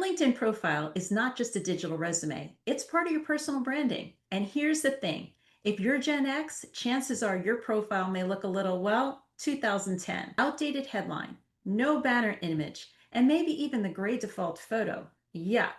LinkedIn profile is not just a digital resume, it's part of your personal branding. And here's the thing, if you're Gen X, chances are your profile may look a little, well, 2010. Outdated headline, no banner image, and maybe even the gray default photo. Yuck.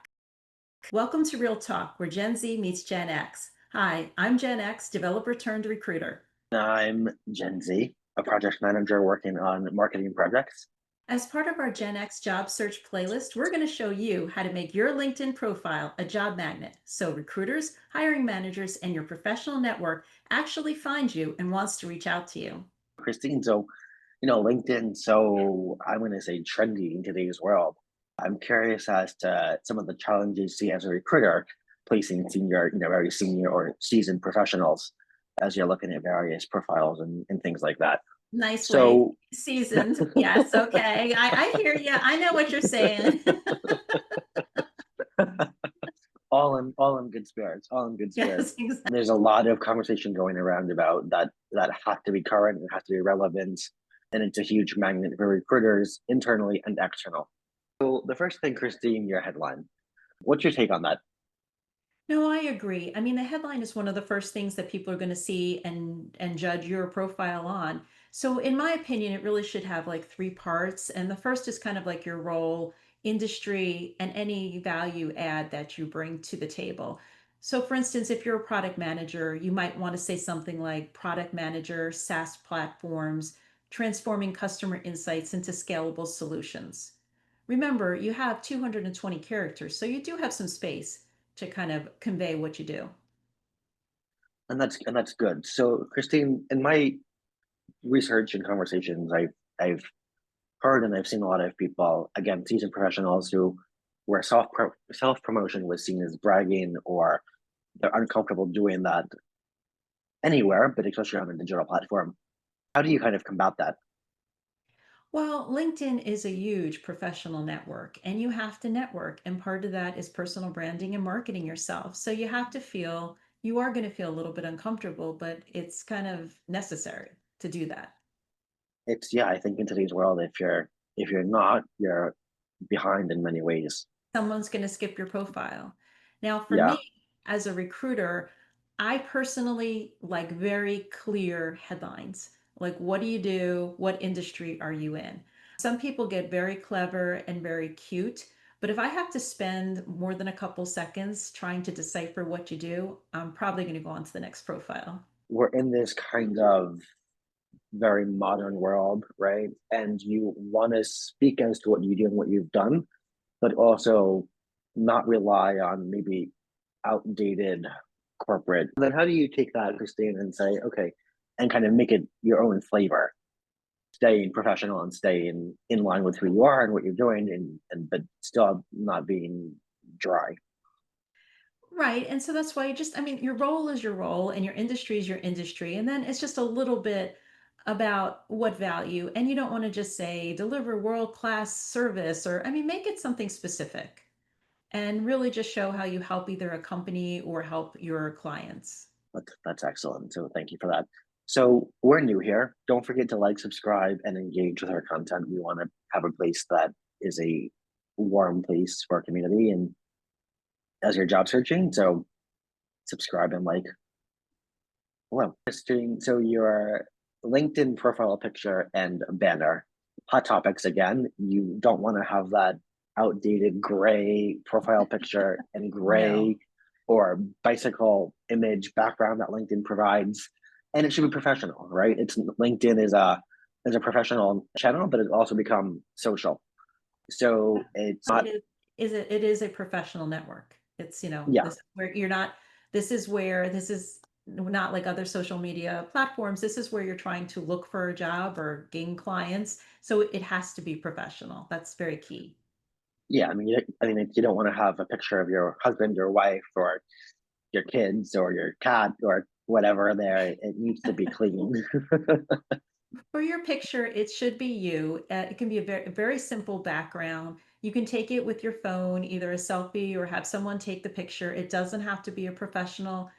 Welcome to Real Talk, where Gen Z meets Gen X. Hi, I'm Gen X, developer turned recruiter. I'm Gen Z, a project manager working on marketing projects. As part of our Gen X job search playlist, we're going to show you how to make your LinkedIn profile a job magnet so recruiters, hiring managers, and your professional network actually find you and wants to reach out to you. Christine, LinkedIn, so I'm going to say trendy in today's world. I'm curious as to some of the challenges you see as a recruiter placing senior, very senior or seasoned professionals as you're looking at various profiles and things like that. Nice way. So, Seasoned. Yes. Okay. I hear you. I know what you're saying. all in good spirits, all in good Yes, spirits. exactly. There's a lot of conversation going around about that has to be current, it has to be relevant, and it's a huge magnet for recruiters internally and external. So the first thing, Christine, your headline. What's your take on that? No, I agree. I mean, the headline is one of the first things that people are going to see and judge your profile on. So, in my opinion, it really should have like three parts. And the first is kind of like your role, industry, and any value add that you bring to the table. So, for instance, if you're a product manager, you might want to say something like product manager, SaaS platforms, transforming customer insights into scalable solutions. Remember, you have 220 characters, so you do have some space to kind of convey what you do. And that's good. So, Christine, in my research and conversations, I've heard and I've seen a lot of people, again, seasoned professionals who where self promotion was seen as bragging, or they're uncomfortable doing that anywhere, but especially on a digital platform. How do you kind of combat that? Well, LinkedIn is a huge professional network and you have to network. And part of that is personal branding and marketing yourself. So you have to feel, you are going to feel a little bit uncomfortable, but it's kind of necessary to do that. It's yeah, I think in today's world, if you're not, you're behind in many ways. Someone's going to skip your profile. Now, for Yeah. me as a recruiter, I personally like very clear headlines. Like, what do you do? What industry are you in? Some people get very clever and very cute, but if I have to spend more than a couple seconds trying to decipher what you do, I'm probably going to go on to the next profile. We're in this kind of very modern world, right? And you want to speak as to what you do and what you've done, but also not rely on maybe outdated corporate. Then how do you take that, Christine, and say, okay, and kind of make it your own flavor, staying professional and staying in line with who you are and what you're doing, and but still not being dry. Right. And so that's why you just, I mean, your role is your role and your industry is your industry. And then it's just a little bit about what value. And you don't want to just say deliver world-class service or, I mean, make it something specific and really just show how you help either a company or help your clients. That's excellent. So thank you for that. So we're new here. Don't forget to like, subscribe, and engage with our content. We want to have a place that is a warm place for our community and as you're job searching. So subscribe and like. Hello. So your LinkedIn profile picture and banner. Hot topics again. You don't want to have that outdated gray profile picture and No. gray or bicycle image background that LinkedIn provides. And it should be professional, right? It's LinkedIn is a professional channel, but it's also become social. So it's It not, it is a professional network. It's, yeah, this is where you're not, this is not like other social media platforms. This is where you're trying to look for a job or gain clients. So it has to be professional. That's very key. yeah. I mean, you don't want to have a picture of your husband or wife or your kids or your cat or whatever there. It needs to be clean. For your picture, it should be you. It can be a very simple background. You can take it with your phone, either a selfie or have someone take the picture. It doesn't have to be a professional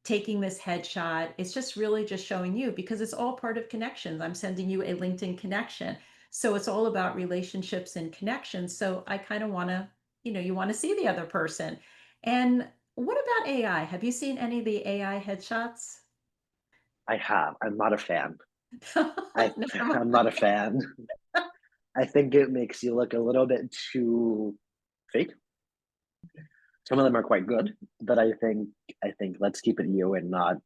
taking this headshot. It's just really just showing you because it's all part of connections. I'm sending you a LinkedIn connection. So it's all about relationships and connections. So I kind of want to you want to see the other person. And what about AI? Have you seen any of the AI headshots? I have. I'm not a fan. I Never I'm not a mind. fan. I think it makes you look a little bit too fake. Some of them are quite good, but I think let's keep it you and not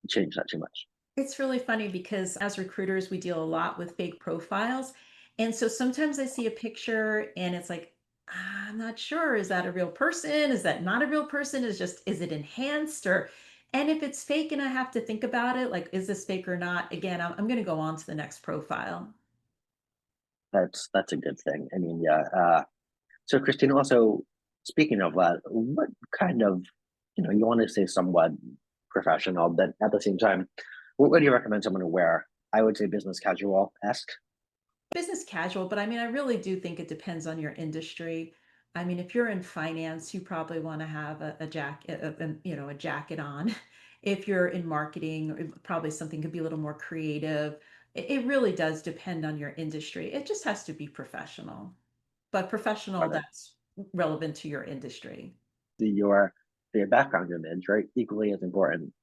change that too much. It's really funny because as recruiters, we deal a lot with fake profiles. And so sometimes I see a picture and it's like, I'm not sure. Is that a real person? Is that not a real person? Is it enhanced? And if it's fake and I have to think about it, like, is this fake or not? Again, I'm going to go on to the next profile. That's a good thing. I mean, yeah. So, Christine, also speaking of that, what kind of, you want to say somewhat professional, but at the same time, what do you recommend someone to wear? I would say business casual esque. Business casual, but I mean, I really do think it depends on your industry. I mean, if you're in finance, you probably want to have a jacket, a jacket on. If you're in marketing, probably something could be a little more creative. It really does depend on your industry. It just has to be professional, but professional Got it. that's relevant to your industry. The your background image, right? Equally as important.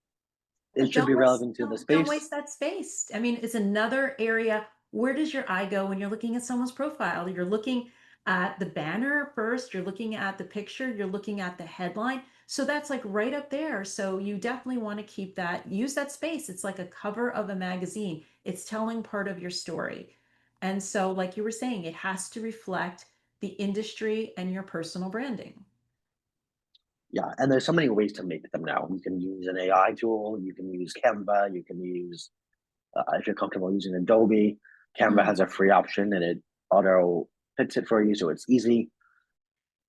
It should Don't be waste relevant to the don't space. waste that space. I mean, it's another area. Where does your eye go when you're looking at someone's profile? You're looking at the banner first, you're looking at the picture, you're looking at the headline. So that's like right up there. So you definitely want to keep that, use that space. It's like a cover of a magazine. It's telling part of your story. And so, like you were saying, it has to reflect the industry and your personal branding. Yeah, and there's so many ways to make them now. You can use an AI tool, you can use Canva, you can use if you're comfortable using Adobe. Canva Mhm. has a free option and it auto fits it for you, so it's easy.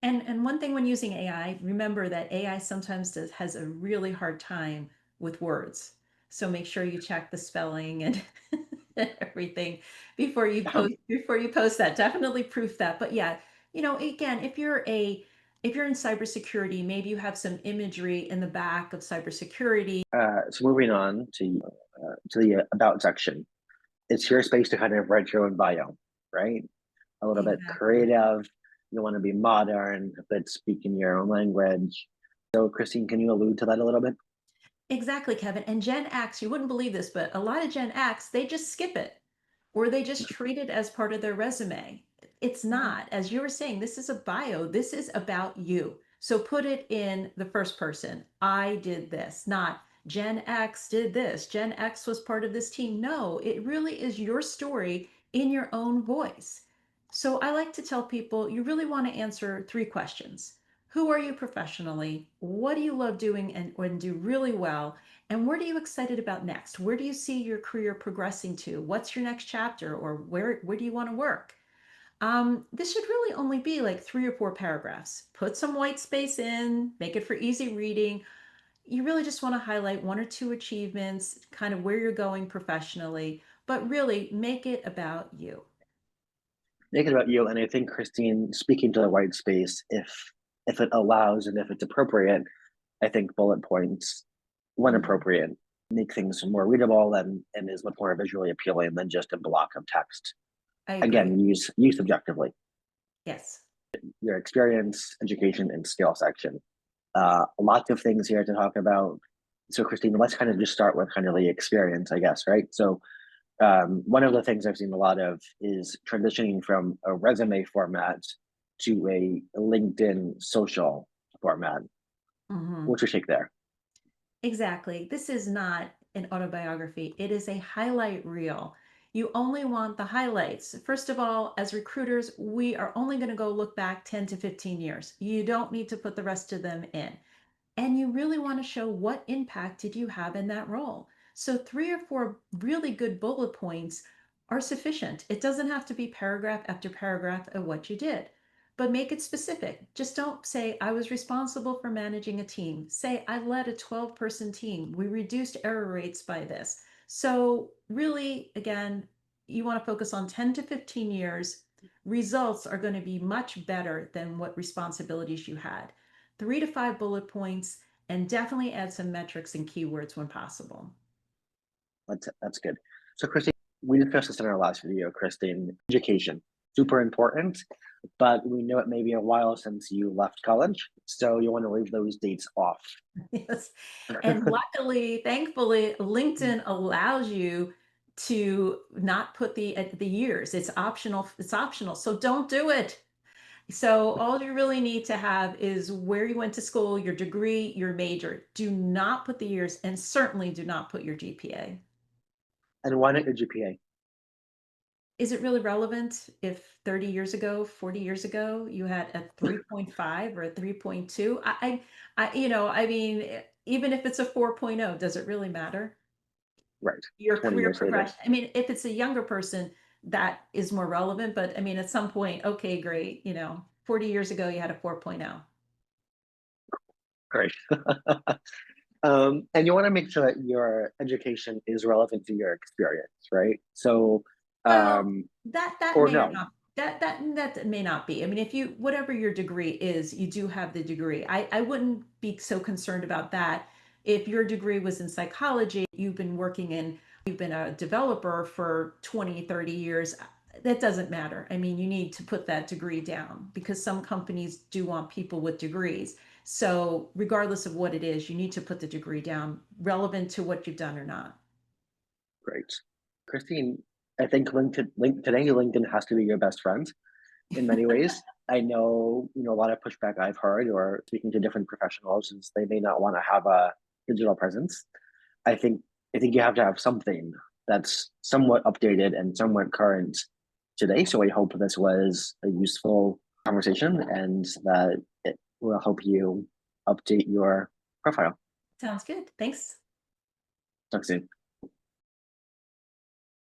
And one thing when using AI, remember that AI sometimes has a really hard time with words. So make sure you check the spelling and everything before you post that. Definitely proof that. But yeah, again, if you're in cybersecurity, maybe you have some imagery in the back of cybersecurity. So moving on to the about section, it's your space to kind of write your own bio, right? A little bit Exactly. creative. You want to be modern, but speaking your own language. So, Christine, can you allude to that a little bit? Exactly, Kevin. And Gen X, you wouldn't believe this, but a lot of Gen X, they just skip it or they just treat it as part of their resume. It's not. As you were saying, this is a bio. This is about you. So put it in the first person. I did this, not Gen X did this. Gen X was part of this team. No, it really is your story in your own voice. So I like to tell people you really want to answer three questions. Who are you professionally? What do you love doing and do really well? And what are you excited about next? Where do you see your career progressing to? What's your next chapter? Or where do you want to work? This should really only be like 3 or 4 paragraphs. Put some white space in, make it for easy reading. You really just want to highlight 1 or 2 achievements, kind of where you're going professionally, but really make it about you. Make it about you. And I think, Christine, speaking to the white space, if it allows and if it's appropriate, I think bullet points, when Mhm. appropriate, make things more readable and is much more visually appealing than just a block of text. I agree. Again, use subjectively Yes. your experience, education, and skill section. Lots of things here to talk about. So, Christine, let's kind of just start with kind of the experience, I guess, right? So, one of the things I've seen a lot of is transitioning from a resume format to a LinkedIn social format. Mhm. What's your take there? Exactly. This is not an autobiography. It is a highlight reel. You only want the highlights. First of all, as recruiters, we are only going to go look back 10 to 15 years. You don't need to put the rest of them in. And you really want to show what impact did you have in that role. So 3 or 4 really good bullet points are sufficient. It doesn't have to be paragraph after paragraph of what you did, but make it specific. Just don't say, I was responsible for managing a team. Say, I led a 12-person team. We reduced error rates by this. So, really, again, you want to focus on 10 to 15 years. Results are going to be much better than what responsibilities you had. 3 to 5 bullet points, and definitely add some metrics and keywords when possible. That's good. So, Christine, we discussed this in our last video, Christine. Education. super important, but we know it may be a while since you left college, so you want to leave those dates off. Yes. And luckily, thankfully, LinkedIn allows you to not put the years. It's optional. It's optional. So don't do it. So all you really need to have is where you went to school, your degree, your major. Do not put the years, and certainly do not put your GPA. And why not your GPA? Is it really relevant if 30 years ago, 40 years ago, you had a 3.5 or a 3.2? I mean, even if it's a 4.0, does it really matter? Right, Your 20 career years later. progression. I mean, if it's a younger person, that is more relevant. But I mean, at some point, okay, great. 40 years ago, you had a 4.0. Great. And you want to make sure that your education is relevant to your experience, right? So, Well, um, that or may or no, not that may not be. I mean, if you whatever your degree is, you do have the degree. I wouldn't be so concerned about that. If your degree was in psychology, you've been a developer for 20, 30 years, that doesn't matter. I mean, you need to put that degree down because some companies do want people with degrees. So, regardless of what it is, you need to put the degree down relevant to what you've done or not. great. Christine, I think today LinkedIn has to be your best friend in many ways. I know, a lot of pushback I've heard or speaking to different professionals is they may not want to have a digital presence. I think I think you have to have something that's somewhat updated and somewhat current today. So I hope this was a useful conversation and that it will help you update your profile. Sounds good. Thanks. Talk soon.